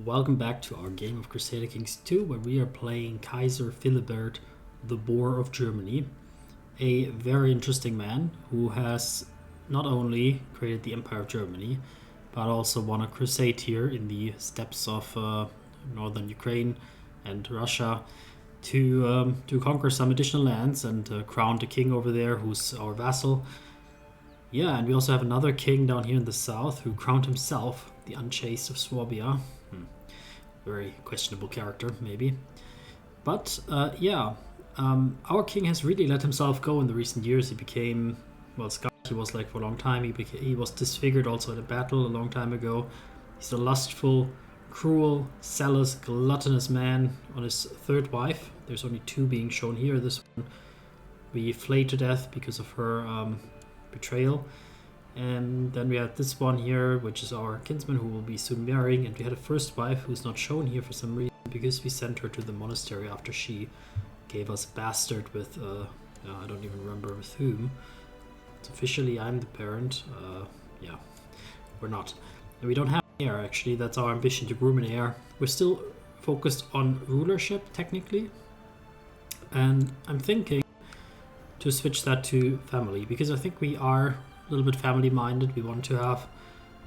Welcome back to our game of Crusader Kings 2, where we are playing Kaiser Philibert, the Boar of Germany, a very interesting man who has not only created the Empire of Germany, but also won a crusade here in the steppes of northern Ukraine and Russia to conquer some additional lands and crowned a king over there who's our vassal. Yeah, and we also have another king down here in the south who crowned himself the Unchaste of Swabia. Very questionable character, maybe. But our king has really let himself go in the recent years. He became, well, Scott he was like for a long time. He was disfigured also in a battle a long time ago. He's a lustful, cruel, zealous, gluttonous man on his third wife. There's only two being shown here. This one we flayed to death because of her betrayal. And then we have this one here, which is our kinsman who will be soon marrying. And we had a first wife who's not shown here for some reason because we sent her to the monastery after she gave us a bastard with, I don't even remember with whom. So officially I'm the parent. We're not. And we don't have an heir actually. That's our ambition, to groom an heir. We're still focused on rulership technically. And I'm thinking to switch that to family because I think we are a little bit family minded. We want to have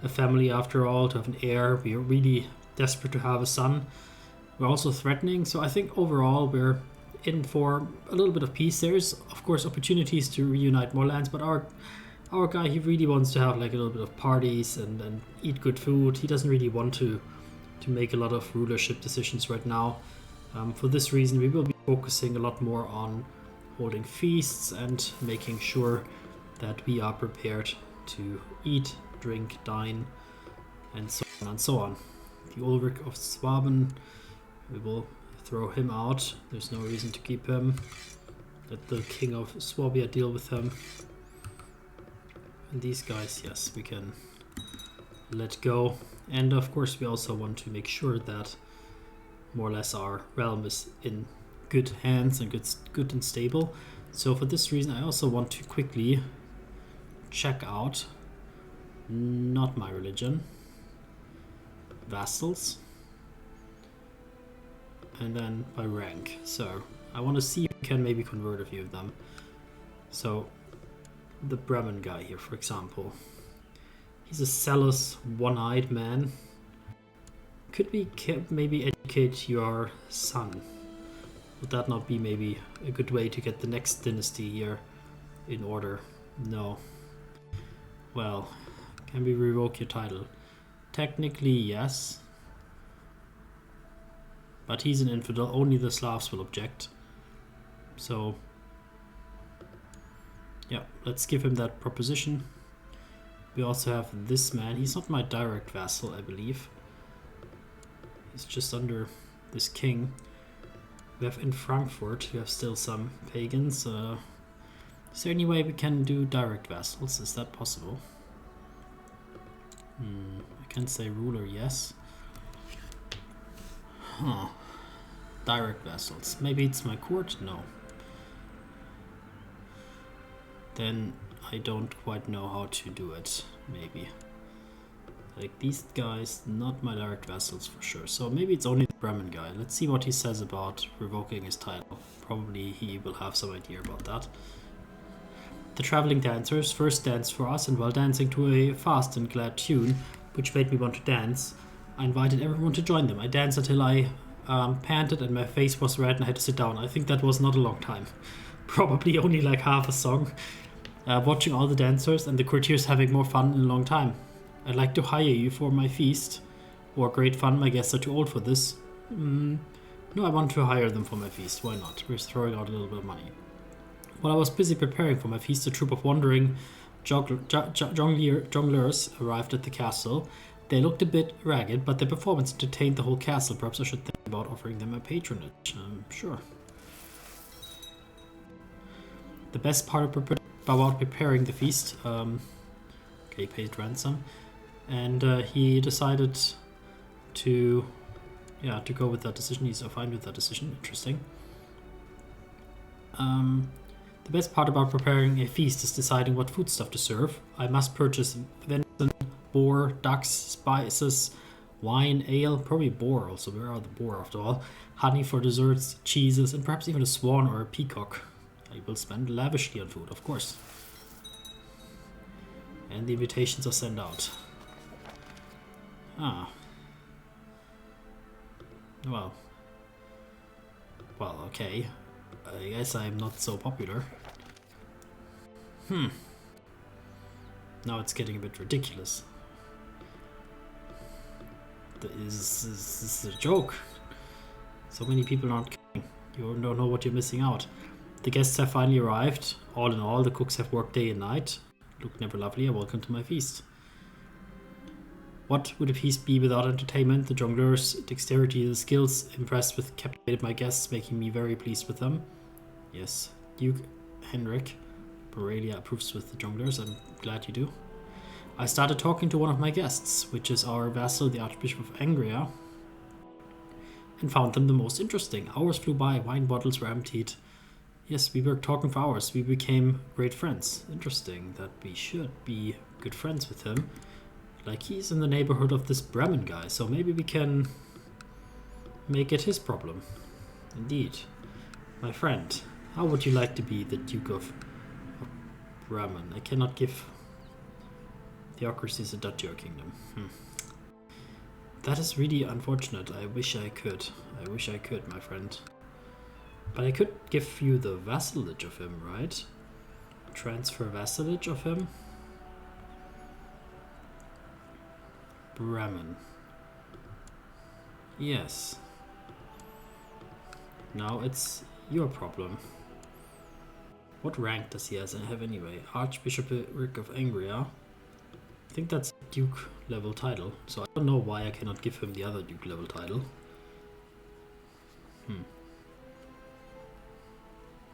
a family after all, to have an heir. We are really desperate to have a son. We're also threatening, so I think overall we're in for a little bit of peace. There's of course opportunities to reunite more lands, but our guy, he really wants to have like a little bit of parties and eat good food. He doesn't really want to make a lot of rulership decisions right now. For this reason we will be focusing a lot more on holding feasts and making sure that we are prepared to eat, drink, dine, and so on and so on. The Ulrich of Swaben, we will throw him out. There's no reason to keep him. Let the King of Swabia deal with him. And these guys, yes, we can let go. And of course we also want to make sure that more or less our realm is in good hands and good and stable. So for this reason I also want to quickly check out, not my religion, vassals, and then by rank. So I want to see if we can maybe convert a few of them. So the Bremen guy here, for example, he's a zealous, one-eyed man. Could we maybe educate your son? Would that not be maybe a good way to get the next dynasty here in order? No. Well, can we revoke your title? Technically, yes. But he's an infidel. Only the Slavs will object. So, yeah, let's give him that proposition. We also have this man. He's not my direct vassal, I believe. He's just under this king. We have in Frankfurt, we have still some pagans. Is there any way we can do direct vassals? Is that possible? I can say ruler, yes. Huh. Direct vassals. Maybe it's my court? No. Then I don't quite know how to do it, maybe. Like these guys, not my direct vassals for sure. So maybe it's only the Bremen guy. Let's see what he says about revoking his title. Probably he will have some idea about that. The traveling dancers first danced for us, and while dancing to a fast and glad tune, which made me want to dance, I invited everyone to join them. I danced until I panted and my face was red and I had to sit down. I think that was not a long time. Probably only like half a song. Watching all the dancers and the courtiers having more fun in a long time. I'd like to hire you for my feast. Or great fun, my guests are too old for this. No, I want to hire them for my feast. Why not? We're throwing out a little bit of money. While I was busy preparing for my feast, a troop of wandering jongleurs arrived at the castle. They looked a bit ragged, but their performance entertained the whole castle. Perhaps I should think about offering them a patronage. Sure. The best part about preparing the feast, he paid ransom, and he decided to go with that decision. He's fine with that decision. Interesting. The best part about preparing a feast is deciding what foodstuff to serve. I must purchase venison, boar, ducks, spices, Wine, ale, probably boar also. Where are the boar after all? Honey for desserts, cheeses, and perhaps even a swan or a peacock. I will spend lavishly on food, of course. And the invitations are sent out. Ah. Well. Well, okay. I guess I'm not so popular. Now it's getting a bit ridiculous. This is a joke. So many people aren't coming. You don't know what you're missing out. The guests have finally arrived. All in all, the cooks have worked day and night. Look never lovelier. Welcome to my feast. What would a feast be without entertainment? The jongleurs, dexterity, the skills impressed with captivated my guests, making me very pleased with them. Yes, Duke Henrik Borrelia approves with the jongleurs. I'm glad you do. I started talking to one of my guests, which is our vassal, the Archbishop of Angria, and found them the most interesting. Hours flew by, wine bottles were emptied. Yes, we were talking for hours. We became great friends. Interesting that we should be good friends with him. Like, he's in the neighborhood of this Bremen guy, so maybe we can make it his problem. Indeed. My friend, how would you like to be the Duke of Bremen? I cannot give theocracies a duchy or kingdom. That is really unfortunate. I wish I could. I wish I could, my friend. But I could give you the vassalage of him, right? Transfer vassalage of him. Bremen. Yes. Now it's your problem. What rank does he have anyway? Archbishopric of Angria. I think that's a Duke level title, so I don't know why I cannot give him the other Duke level title.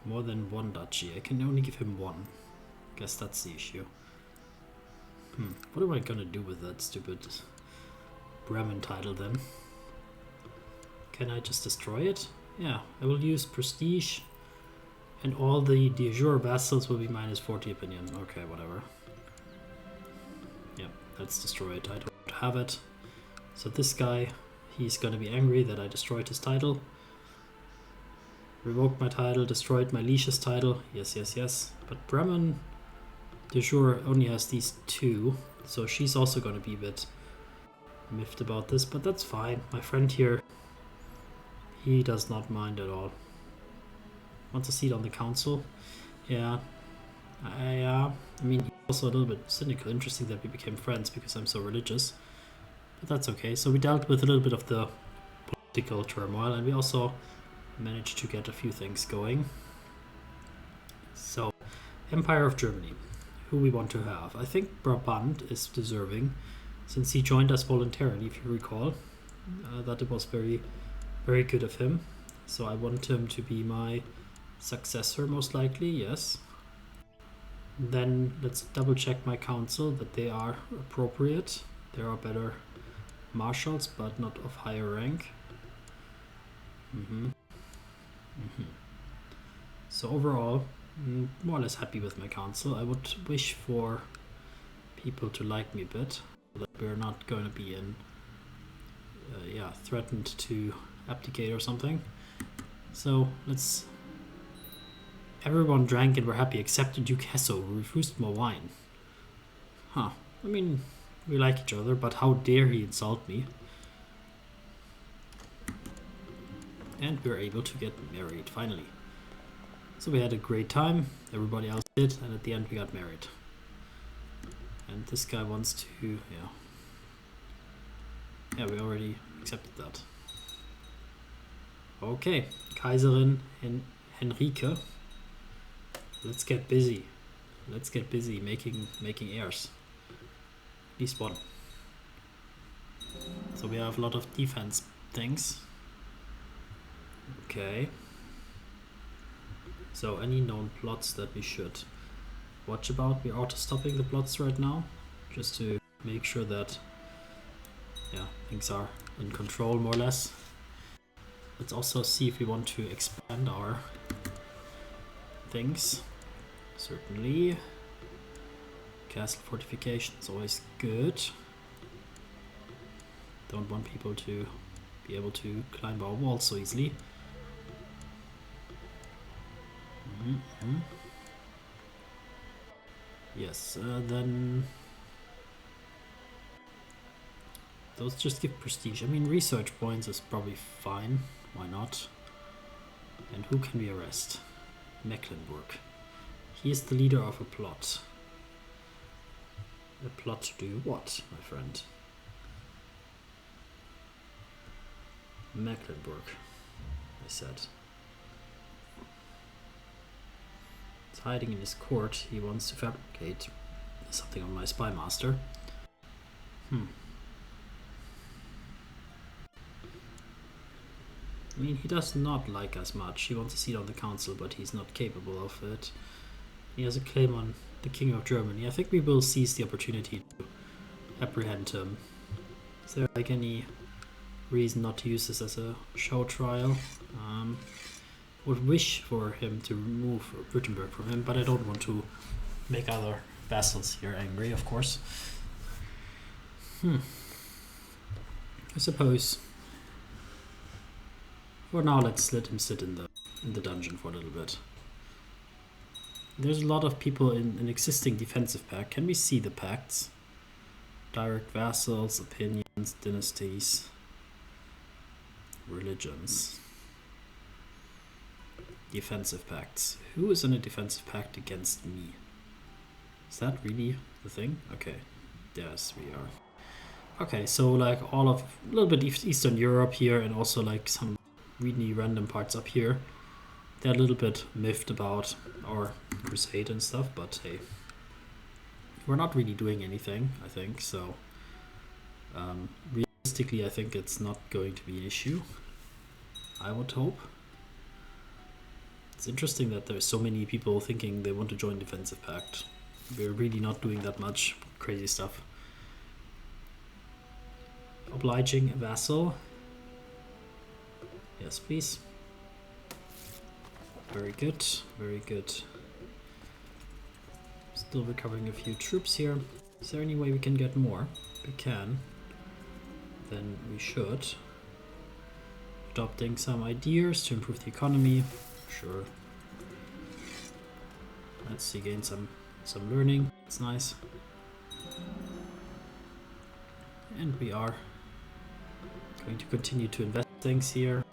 More than one duchy. I can only give him one. Guess that's the issue. What am I gonna do with that stupid Bremen title then? Can I just destroy it? Yeah, I will use prestige, and all the de jure vassals will be minus 40 opinion. Okay, whatever. Yeah, let's destroy it. I don't have it. So this guy, he's gonna be angry that I destroyed his title. Revoked my title, destroyed my liege's title. Yes, yes, yes. But Bremen de jure only has these two, so she's also gonna be a bit miffed about this, but that's fine. My friend here, he does not mind at all. Wants a seat on the council. Yeah. I mean, he's also a little bit cynical. Interesting that we became friends because I'm so religious. But that's okay. So we dealt with a little bit of the political turmoil, and we also managed to get a few things going. So, Empire of Germany. Who we want to have. I think Brabant is deserving, since he joined us voluntarily, if you recall. That it was very, very good of him. So I want him to be my successor, most likely, yes. Then let's double check my council that they are appropriate. There are better marshals, but not of higher rank. So overall, more or less happy with my council. I would wish for people to like me a bit, so that we're not going to be in, threatened to abdicate or something. So let's. Everyone drank and were happy except Duke Hesso, who refused more wine. I mean, we like each other, but how dare he insult me? And we were able to get married, finally. So we had a great time, everybody else did, and at the end we got married. And this guy wants to, yeah, we already accepted that. Okay, Kaiserin Henrike. Let's get busy. Let's get busy making heirs. At least one. So we have a lot of defense things. Okay. So any known plots that we should watch about? We're auto-stopping the plots right now, just to make sure that things are in control more or less. Let's also see if we want to expand our things. Certainly. Castle fortification is always good. Don't want people to be able to climb our walls so easily. Yes, then those just give prestige. I mean, research points is probably fine. Why not? And who can we arrest? Mecklenburg. He is the leader of a plot. A plot to do what, my friend? Mecklenburg, I said. He's hiding in his court. He wants to fabricate something on my spy master. I mean, he does not like us much. He wants a seat on the council, but he's not capable of it. He has a claim on the King of Germany. I think we will seize the opportunity to apprehend him. Is there like any reason not to use this as a show trial? Would wish for him to remove Württemberg from him, but I don't want to make other vassals here angry, of course. I suppose for now let's let him sit in the dungeon for a little bit. There's a lot of people in an existing defensive pact. Can we see the pacts? Direct vassals, opinions, dynasties, religions. Defensive pacts. Who is in a defensive pact against me? Is that really the thing? Okay. Yes, we are. Okay, so like all of a little bit Eastern Europe here, and also like some really random parts up here. They're a little bit miffed about our crusade and stuff, but hey, we're not really doing anything, I think, so realistically I think it's not going to be an issue, I would hope. It's interesting that there's so many people thinking they want to join Defensive Pact. We're really not doing that much crazy stuff. Obliging a vassal. Yes, please. Very good, very good. Still recovering a few troops here. Is there any way we can get more? We can. Then we should. Adopting some ideas to improve the economy. Sure. Let's see, gain some learning. It's nice. And we are going to continue to invest things here.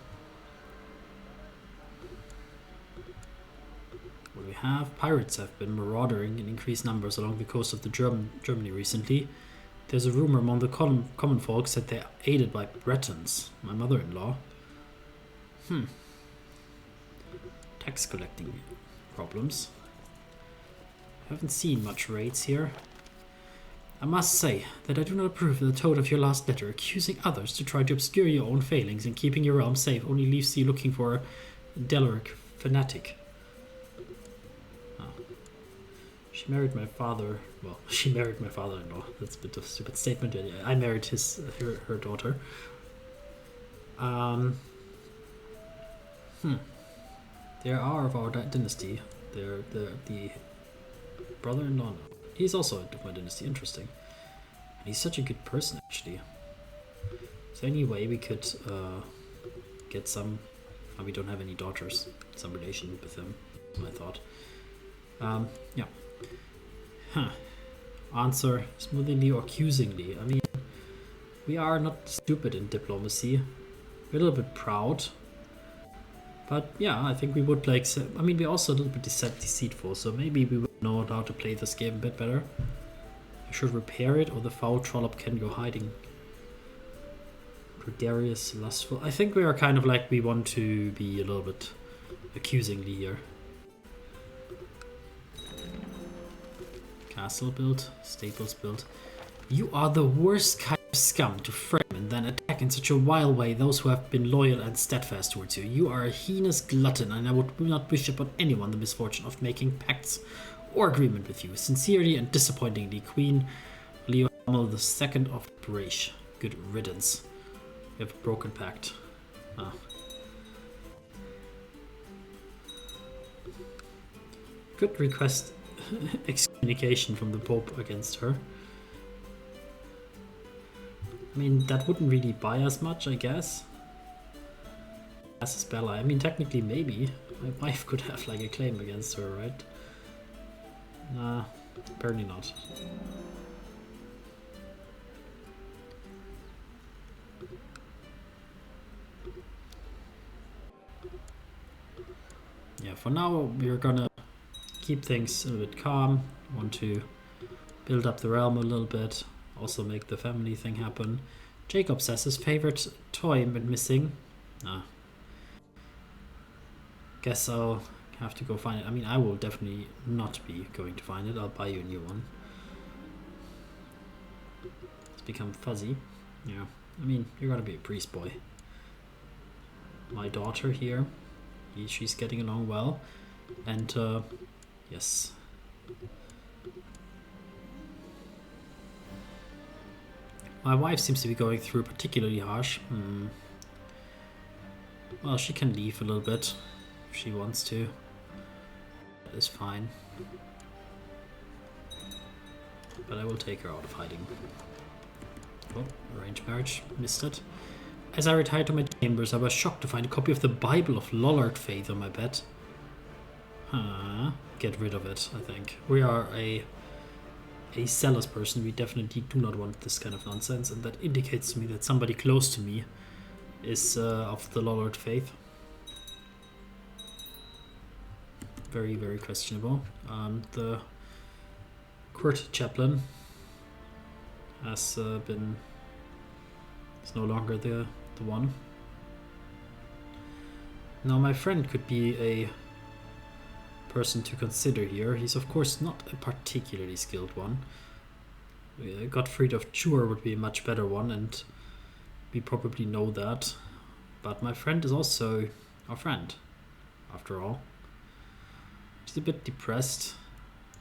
What do we have? Pirates have been marauding in increased numbers along the coast of the Germany recently. There's a rumor among the common folks that they're aided by Bretons, my mother-in-law. Tax collecting problems. I haven't seen much raids here. I must say that I do not approve of the tone of your last letter. Accusing others to try to obscure your own failings and keeping your realm safe only leaves you looking for a Delaric fanatic. Oh. She married my father. Well, she married my father-in-law. That's a bit of a stupid statement. I married her daughter. They are of our dynasty. They're the brother-in-law. No. He's also of my dynasty. Interesting. And he's such a good person, actually. Is there any way we could get some... Oh, we don't have any daughters. Some relation with him, I thought. Yeah. Answer smoothly or accusingly. I mean, we are not stupid in diplomacy. We're a little bit proud. But yeah, I think we would like... I mean, we're also a little bit deceitful, so maybe we would know how to play this game a bit better. I should repair it, or the foul trollop can go hiding. Gregarious, lustful. I think we are kind of like we want to be a little bit accusingly here. Castle built, staples built. You are the worst kind of scum to frame and then attack in such a vile way those who have been loyal and steadfast towards you. You are a heinous glutton, and I would not wish upon anyone the misfortune of making pacts or agreement with you. Sincerely and disappointingly, Queen Leopold II of Braish. Good riddance. We have a broken pact. Ah. Could request excommunication from the Pope against her. I mean, that wouldn't really buy us much, I guess. As Bella, I mean, technically, maybe. My wife could have, like, a claim against her, right? Nah, apparently not. Yeah, for now, we're gonna keep things a little bit calm. Want to build up the realm a little bit. Also make the family thing happen. Jacob says his favorite toy went missing. Guess I'll have to go find it. I mean, I will definitely not be going to find it. I'll buy you a new one. It's become fuzzy. Yeah, I mean, you're gonna be a priest boy. My daughter here, she's getting along well. And, yes. My wife seems to be going through particularly harsh. Well, she can leave a little bit if she wants to. That is fine. But I will take her out of hiding. Oh, arranged marriage. Missed it. As I retired to my chambers, I was shocked to find a copy of the Bible of Lollard Faith on my bed. Get rid of it, I think. We are a zealous person. We definitely do not want this kind of nonsense, and that indicates to me that somebody close to me is of the Lollard Faith. Very, very questionable. The court chaplain has been... is no longer the one. Now my friend could be a person to consider here. He's of course not a particularly skilled one. Gottfried of Chur would be a much better one, and we probably know that. But my friend is also our friend, after all. He's a bit depressed,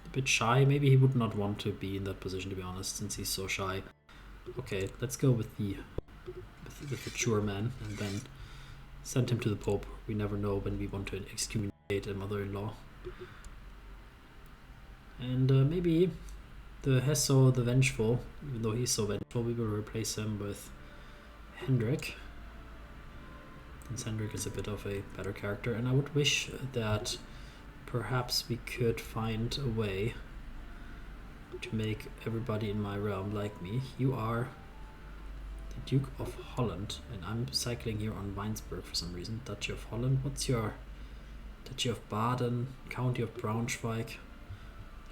a bit shy. Maybe he would not want to be in that position, to be honest, since he's so shy. Okay, let's go with the Chur man, and then send him to the Pope. We never know when we want to excommunicate a mother-in-law. And maybe the Hesso the Vengeful, even though he's so vengeful, we will replace him with Hendrik. Since Hendrik is a bit of a better character, and I would wish that perhaps we could find a way to make everybody in my realm like me. You are the Duke of Holland, and I'm cycling here on Weinsberg for some reason. Duchy of Holland. What's your Duchy of Baden? County of Braunschweig.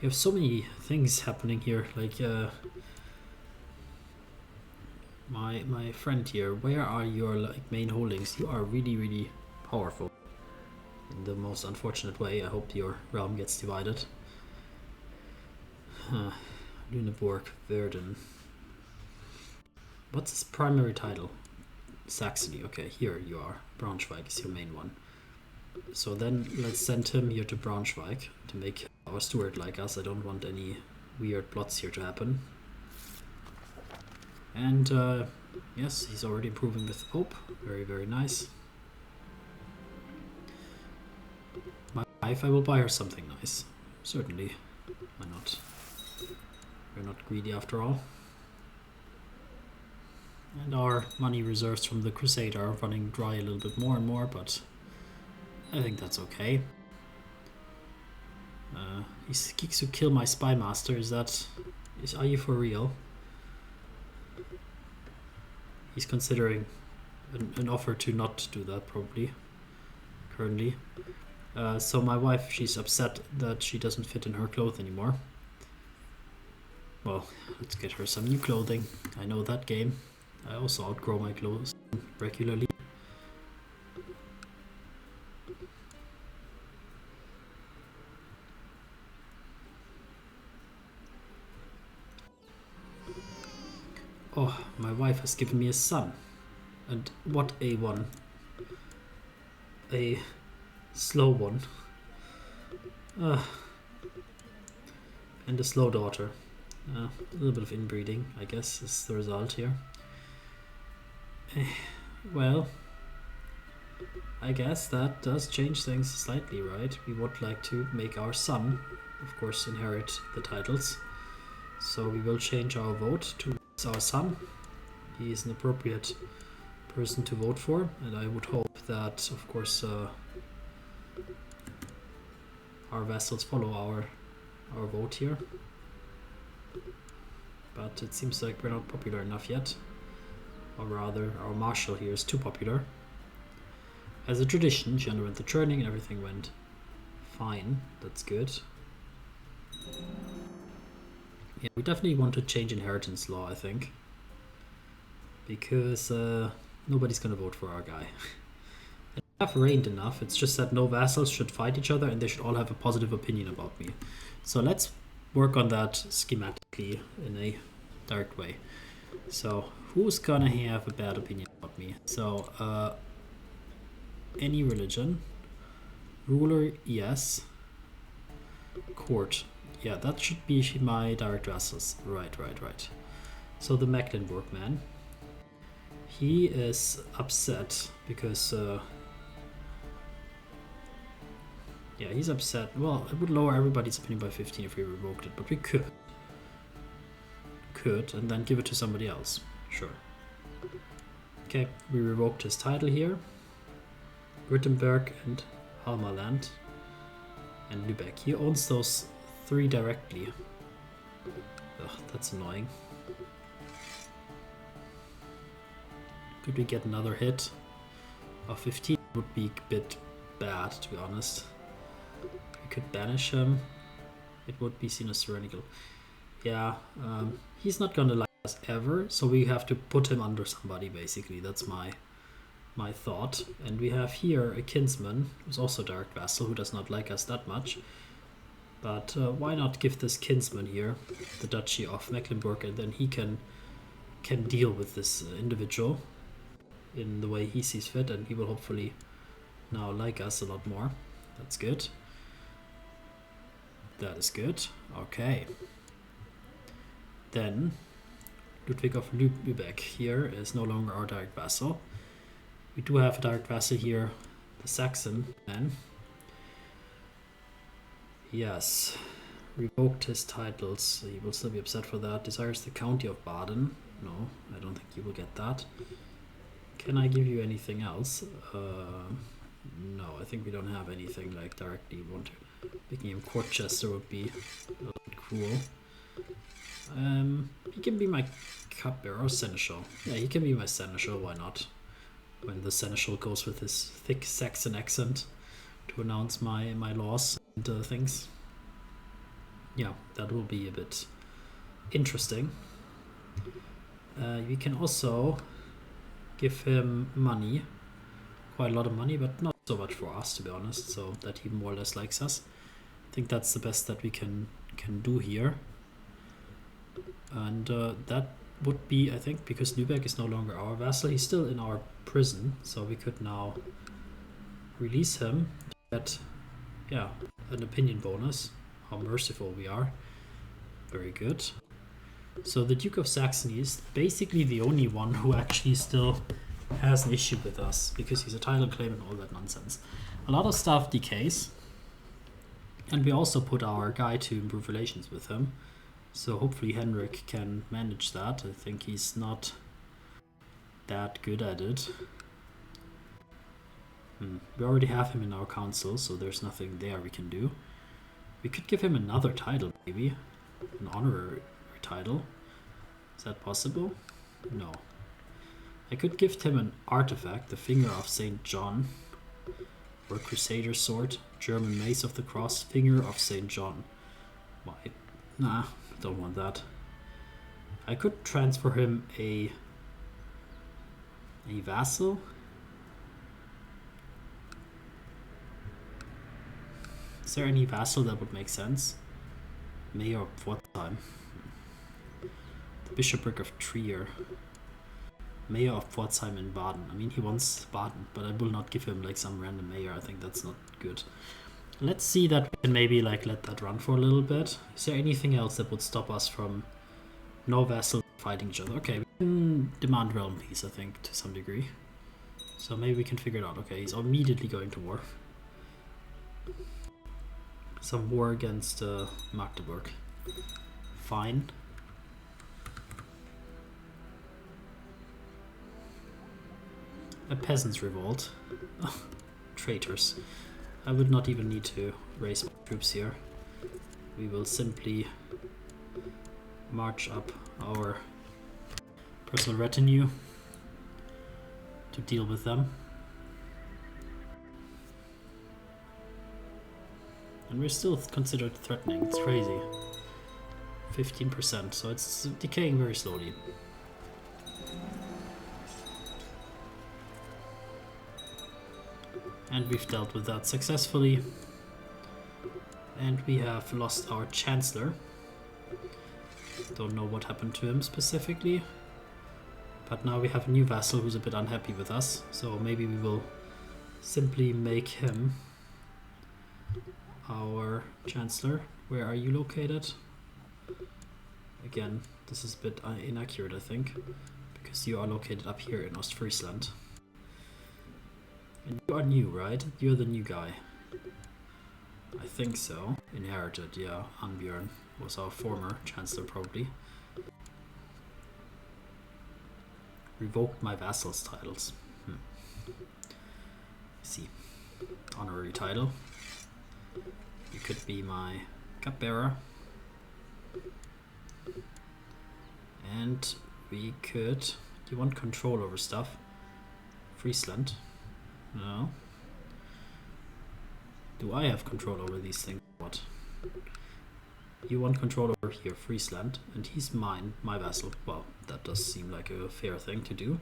You have so many things happening here. Like my friend here. Where are your like main holdings? You are really, really powerful. In the most unfortunate way. I hope your realm gets divided. Lüneburg, Verden. What's his primary title? Saxony. Okay, here you are. Braunschweig is your main one. So then let's send him here to Braunschweig to make our steward like us. I don't want any weird plots here to happen. And yes, he's already improving with Pope. Very, very nice. My wife, I will buy her something nice. Certainly. Why not? We're not greedy after all. And our money reserves from the Crusader are running dry a little bit more and more, but I think that's okay. He seeks to kill my spy master. Are you for real? He's considering an offer to not do that, probably, currently. So my wife, she's upset that she doesn't fit in her clothes anymore. Well, let's get her some new clothing. I know that game. I also outgrow my clothes regularly. Oh, my wife has given me a son. And what a one. A slow one. And a slow daughter. A little bit of inbreeding, I guess, is the result here. Well, I guess that does change things slightly, right? We would like to make our son, of course, inherit the titles. So we will change our vote to our son. he's an appropriate person to vote for, and I would hope that, of course, our vassals follow our vote here. But it seems like we're not popular enough yet, or rather, our marshal here is too popular. As a tradition, she underwent the churning and everything went fine. That's good. Yeah, we definitely want to change inheritance law, I think, because nobody's gonna vote for our guy. And we have reigned enough. It's just that no vassals should fight each other, and they should all have a positive opinion about me. So let's work on that schematically in a direct way. So who's gonna have a bad opinion about me? So any religion, ruler, yes, court. Yeah, that should be my direct vassals. Right. So the Mecklenburg man, he is upset because yeah, he's upset. Well, it would lower everybody's opinion by 15 if we revoked it, but we could and then give it to somebody else. Sure. Okay, we revoked his title here. Württemberg and Halmarland and Lübeck. He owns those 3 directly. Ugh, that's annoying. Could we get another hit of 15? Would be a bit bad, to be honest. We could banish him. It would be seen as tyrannical. Yeah, he's not gonna like us ever, so we have to put him under somebody, basically. That's my thought. And we have here a kinsman who's also direct vassal who does not like us that much. But why not give this kinsman here the Duchy of Mecklenburg, and then he can deal with this individual in the way he sees fit, and he will hopefully now like us a lot more. That's good. That is good. Okay. Then Ludwig of Lübeck here is no longer our direct vassal. We do have a direct vassal here, the Saxon man. Yes, revoked his titles. He will still be upset for that. Desires the county of Baden. No, I don't think you will get that. Can I give you anything else? No, I think we don't have anything like directly want to. Making him court chester would be a little bit cruel. He can be my cupbearer or seneschal. Yeah, he can be my seneschal, why not? When the seneschal goes with his thick Saxon accent to announce my laws and things. Yeah, that will be a bit interesting. We can also give him money, quite a lot of money, but not so much for us, to be honest, so that he more or less likes us. I think that's the best that we can do here. And that would be, I think, because Lübeck is no longer our vassal, he's still in our prison, so we could now release him to get, yeah, an opinion bonus. How merciful we are. Very good. So the Duke of Saxony is basically the only one who actually still has an issue with us, because he's a title claim and all that nonsense. A lot of stuff decays, and we also put our guy to improve relations with him. So hopefully Henrik can manage that. I think he's not that good at it. We already have him in our council, so there's nothing there we can do. We could give him another title, maybe. An honorary title. Is that possible? No. I could gift him an artifact, the Finger of St. John, or a Crusader sword, German Mace of the Cross, Finger of St. John. Why? Nah, don't want that. I could transfer him a vassal. Is there any vassal that would make sense? Mayor of Pforzheim. The Bishopric of Trier. Mayor of Pforzheim in Baden. I mean, he wants Baden, but I will not give him like some random mayor. I think that's not good. Let's see that we can maybe like let that run for a little bit. Is there anything else that would stop us from no vassal fighting each other? Okay, we can demand realm peace, I think, to some degree. So maybe we can figure it out. Okay, he's immediately going to war. Some war against Magdeburg. Fine. A peasants' revolt. Oh, traitors. I would not even need to raise my troops here. We will simply march up our personal retinue to deal with them. And we're still considered threatening. It's crazy. 15%, so it's decaying very slowly. And we've dealt with that successfully. And we have lost our Chancellor. Don't know what happened to him specifically. But now we have a new vassal who's a bit unhappy with us. So maybe we will simply make him our Chancellor. Where are you located? Again, this is a bit inaccurate, I think. Because you are located up here in Ostfriesland. And you are new, right? You're the new guy. I think so. Inherited, yeah. Anbjörn was our former chancellor, probably. Revoked my vassals' titles. See. Honorary title. You could be my cupbearer. And we could... Do you want control over stuff? Friesland? No. Do I have control over these things? What? You want control over here, Friesland, and he's mine, my vassal. Well, that does seem like a fair thing to do.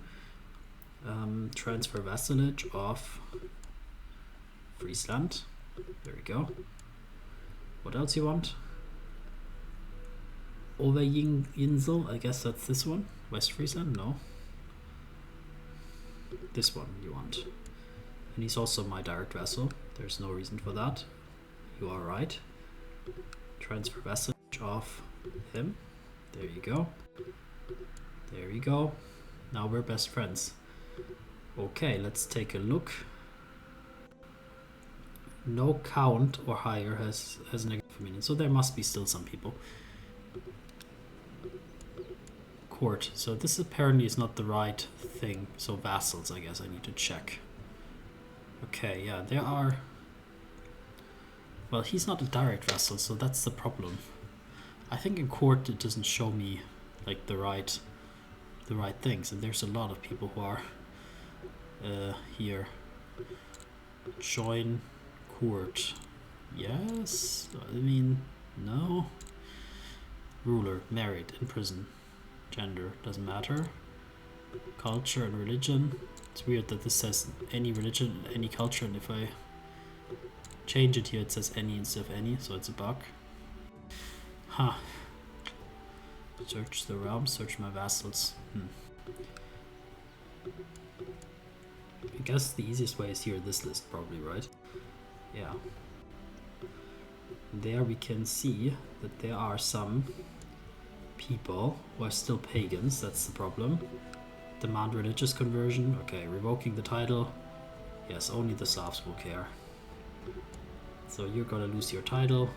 Transfer vassalage of Friesland. There we go. What else you want? Overinsel, I guess that's this one. West Friesland? No. This one you want. And he's also my direct vassal. There's no reason for that. You are right. Transfer vassalage of him. There you go. There you go. Now we're best friends. Okay, let's take a look. No count or higher has negative meaning, so there must be still some people. Court. So this apparently is not the right thing. So vassals, I guess I need to check. Okay, yeah, there are... Well, he's not a direct vassal, so that's the problem. I think in court it doesn't show me like the right things, and there's a lot of people who are here. Join court. Yes, I mean, no. Ruler, married, in prison. Gender, doesn't matter. Culture and religion. It's weird that this says any religion, any culture, and if I change it here it says any instead of any, so it's a bug. Huh. Search the realm, search my vassals. I guess the easiest way is here, this list probably, right? Yeah. There we can see that there are some people who are still pagans, that's the problem. Demand religious conversion. Okay, revoking the title. Yes, only the Slavs will care. So you're gonna lose your title.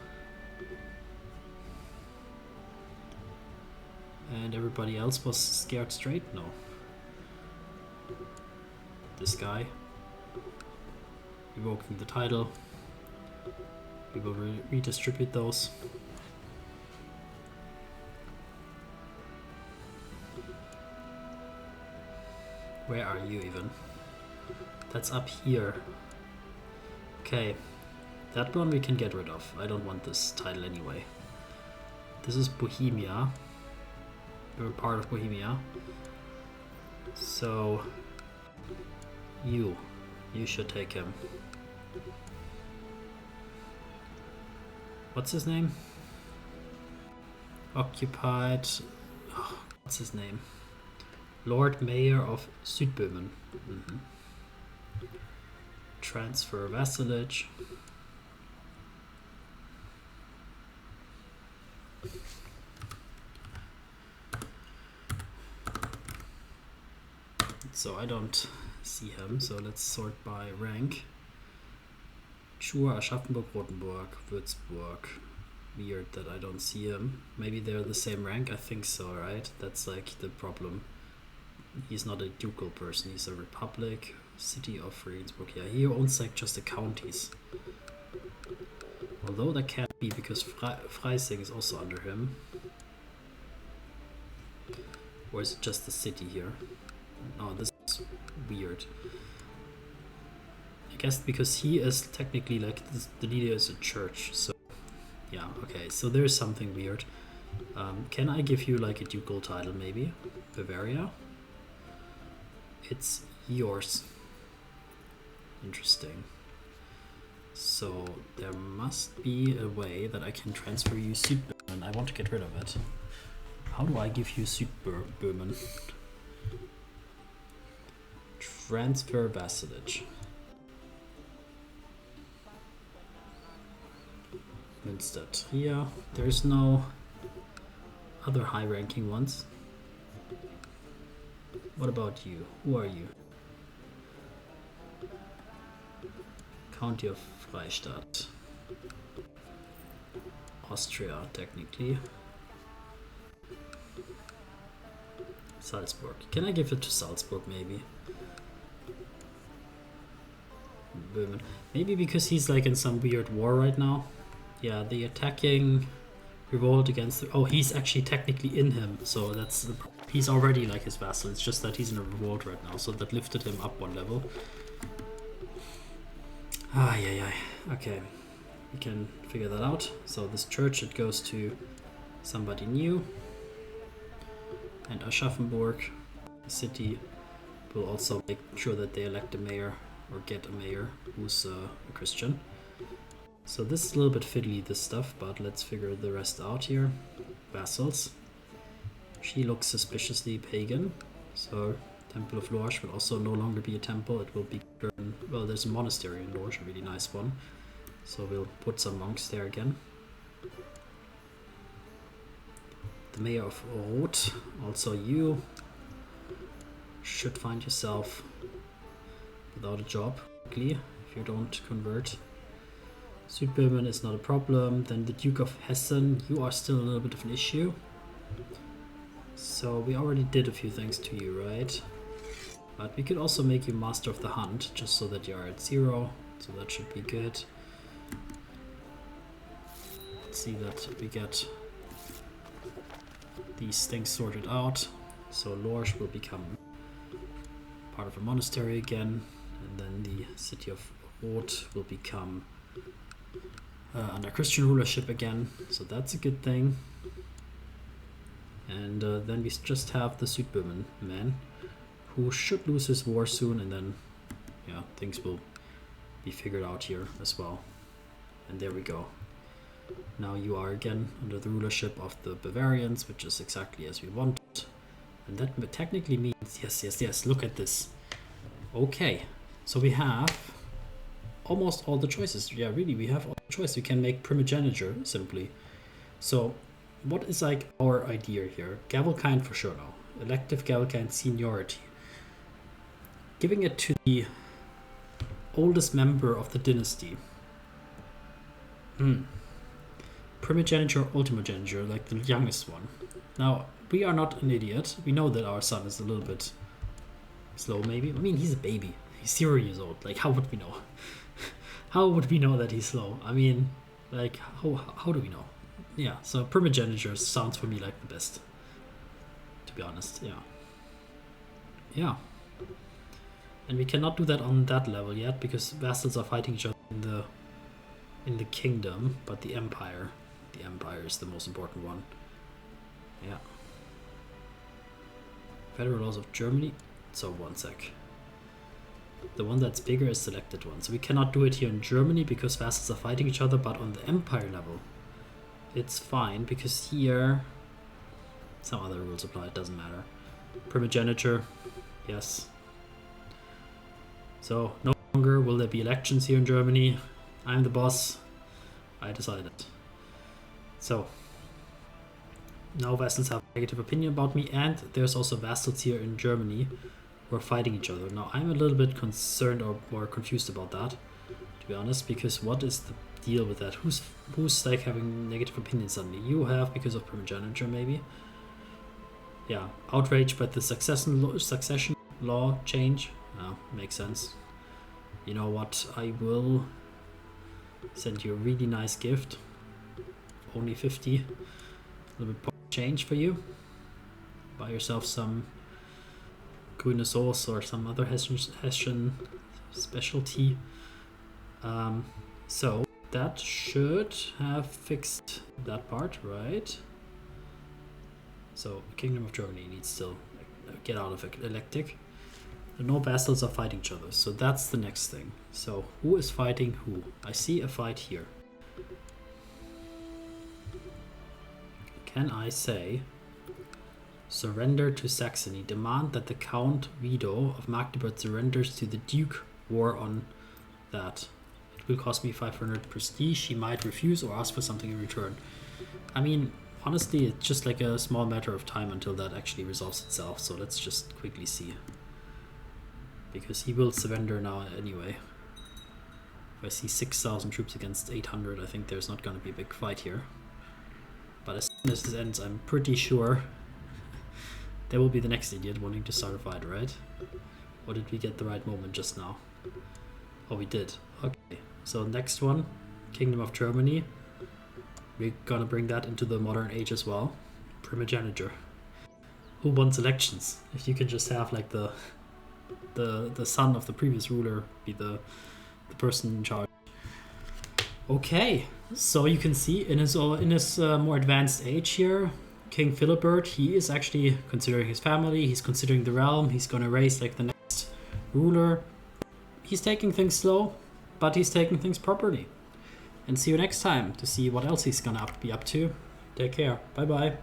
And everybody else was scared straight? No. This guy. Revoking the title. We will redistribute those. Where are you even? That's up here. Okay. That one we can get rid of. I don't want this title anyway. This is Bohemia. You're part of Bohemia. So you should take him. What's his name? Occupied. Oh, what's his name? Lord Mayor of Südböhmen. Transfer vassalage. So I don't see him, so let's sort by rank. Schur, Aschaffenburg, Rothenburg, Würzburg. Weird that I don't see him. Maybe they're the same rank? I think so, right? That's like the problem. He's not a ducal person, he's a republic. City of Regensburg. Yeah, he owns like just the counties. Although that can't be because Freising is also under him. Or is it just the city here? No, this is weird. I guess because he is technically like the leader is a church, so yeah, okay, so there's something weird. Can I give you like a ducal title maybe? Bavaria? It's yours. Interesting. So there must be a way that I can transfer you Südböhmen. I want to get rid of it. How do I give you Südböhmen? Transfer vassalage. Münster Trier. There's no other high-ranking ones. What about you? Who are you? County of Freistadt. Austria, technically. Salzburg. Can I give it to Salzburg, maybe? Böhmen. Maybe because he's like in some weird war right now. Yeah, the attacking revolt against... Oh, he's actually technically in him, so that's... He's already like his vassal, it's just that he's in a revolt right now, so that lifted him up one level. Ah, yeah. Okay, we can figure that out. So this church, it goes to somebody new. And Aschaffenburg, the city, will also make sure that they elect a mayor or get a mayor who's a Christian. So this is a little bit fiddly, this stuff, but let's figure the rest out here. Vassals. She looks suspiciously pagan, so Temple of Lorsch will also no longer be a temple. It will be, well, there's a monastery in Lorsch, a really nice one. So we'll put some monks there again. The mayor of Roth, also you should find yourself without a job quickly if you don't convert. Südböhmen is not a problem. Then the Duke of Hessen, you are still a little bit of an issue. So we already did a few things to you, right? But we could also make you Master of the Hunt, just so that you are at 0. So that should be good. Let's see that we get these things sorted out. So Lorsch will become part of a monastery again. And then the city of Roth will become under Christian rulership again. So that's a good thing. And then we just have the Südböhmen man, who should lose his war soon, and then, yeah, things will be figured out here as well. And there we go. Now you are again under the rulership of the Bavarians, which is exactly as we want. And that technically means, yes, look at this. Okay, so we have almost all the choices. Yeah, really, we have all the choices. We can make primogeniture, simply. So what is like our idea here? Gavelkind for sure now. Elective Gavelkind seniority. Giving it to the oldest member of the dynasty. Primogeniture, ultimogeniture, like the youngest one. Now, we are not an idiot. We know that our son is a little bit slow, maybe. I mean, he's a baby. He's 0 years old. Like, how would we know? How would we know that he's slow? I mean, like, how do we know? Yeah, so primogeniture sounds for me like the best, to be honest. Yeah, and we cannot do that on that level yet because vassals are fighting each other in the kingdom, but the empire is the most important one. Yeah, federal laws of Germany. So one sec. The one that's bigger is selected one, so we cannot do it here in Germany because vassals are fighting each other, but on the empire level it's fine because here some other rules apply, it doesn't matter. Primogeniture, yes. So no longer will there be elections here in Germany. I'm the boss. I decided. So now vassals have a negative opinion about me, and there's also vassals here in Germany who are fighting each other. Now I'm a little bit concerned or more confused about that, to be honest, because what is the deal with that? Who's like having negative opinions suddenly? You have because of primogeniture, maybe. Yeah, outraged by the succession law change. Makes sense. You know what? I will send you a really nice gift. Only 50. A little bit change for you. Buy yourself some grüne sauce or some other Hessian specialty. So that should have fixed that part, right? So Kingdom of Germany needs to get out of electric. No vassals are fighting each other, so that's the next thing. So who is fighting who? I see a fight here. Can I say, surrender to Saxony, demand that the Count Wido of Magdeburg surrenders to the Duke, war on that. It will cost me 500 prestige. He might refuse or ask for something in return. I mean, honestly, it's just like a small matter of time until that actually resolves itself, so let's just quickly see. Because he will surrender now anyway. If I see 6,000 troops against 800, I think there's not going to be a big fight here. But as soon as this ends, I'm pretty sure there will be the next idiot wanting to start a fight, right? Or did we get the right moment just now? Oh, we did. Okay, so next one, Kingdom of Germany. We're gonna bring that into the modern age as well. Primogeniture. Who wants elections? If you can just have like the son of the previous ruler be the person in charge. Okay, so you can see in his more advanced age here, King Philibert, he is actually considering his family, he's considering the realm, he's gonna raise like the next ruler. He's taking things slow, but he's taking things properly. And see you next time to see what else he's gonna be up to. Take care. Bye bye.